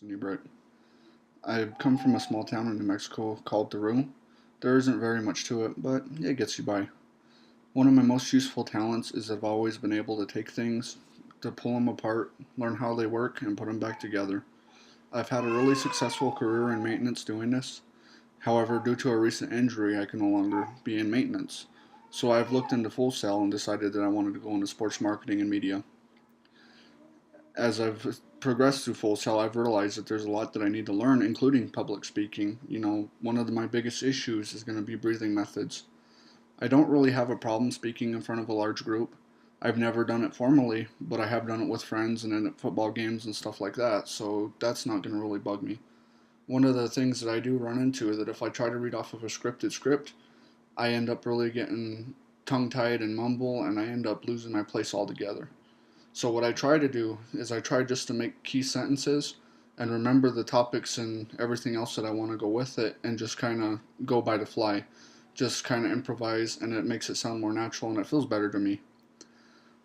New Brick. I come from a small town in New Mexico called Peru. There isn't very much to it, but it gets you by. One of my most useful talents is I've always been able to take things, to pull them apart, learn how they work, and put them back together. I've had a really successful career in maintenance doing this. However, due to a recent injury, I can no longer be in maintenance. So I've looked into Full Sail and decided that I wanted to go into sports marketing and media. As I've progressed through Full Sail, I've realized that there's a lot that I need to learn, including public speaking. One of my biggest issues is going to be breathing methods. I don't really have a problem speaking in front of a large group. I've never done it formally, but I have done it with friends and at football games and stuff like that, so that's not going to really bug me. One of the things that I do run into is that if I try to read off of a scripted script, I end up really getting tongue tied and mumble, and I end up losing my place altogether. So what I try to do is I try just to make key sentences and remember the topics and everything else that I want to go with it and just kind of go by the fly. Just kind of improvise, and it makes it sound more natural and it feels better to me.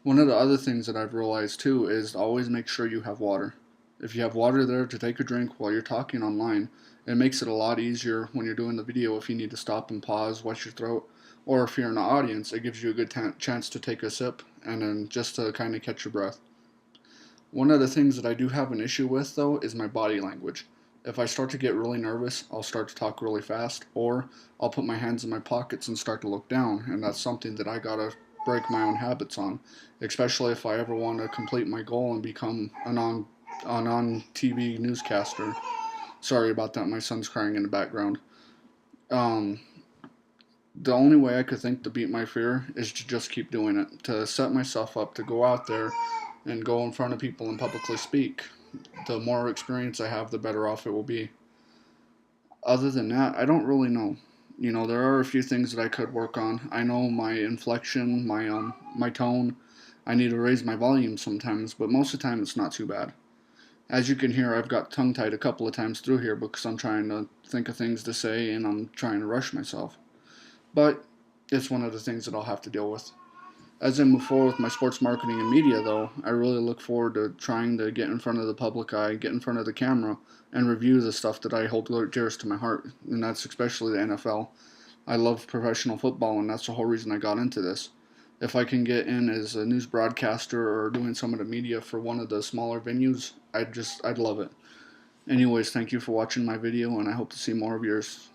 One of the other things that I've realized too is always make sure you have water. If you have water there to take a drink while you're talking online, it makes it a lot easier when you're doing the video if you need to stop and pause, wet your throat, or if you're in the audience, it gives you a good chance to take a sip and then just to kind of catch your breath. One of the things that I do have an issue with though is my body language. If I start to get really nervous, I'll start to talk really fast, or I'll put my hands in my pockets and start to look down, and that's something that I gotta break my own habits on, especially if I ever want to complete my goal and become a non TV newscaster. Sorry about that, my son's crying in the background. Um, the only way I could think to beat my fear is to just keep doing it, to set myself up to go out there and go in front of people and publicly speak. The more experience I have, the better off it will be. Other than that, I don't really know. There are a few things that I could work on. I know my inflection, my tone. I need to raise my volume sometimes, but most of the time it's not too bad. As you can hear, I've got tongue tied a couple of times through here because I'm trying to think of things to say and I'm trying to rush myself. But it's one of the things that I'll have to deal with. As I move forward with my sports marketing and media, though, I really look forward to trying to get in front of the public eye, get in front of the camera, and review the stuff that I hold dearest to my heart, and that's especially the NFL. I love professional football, and that's the whole reason I got into this. If I can get in as a news broadcaster or doing some of the media for one of the smaller venues, I'd love it. Anyways, thank you for watching my video, and I hope to see more of yours.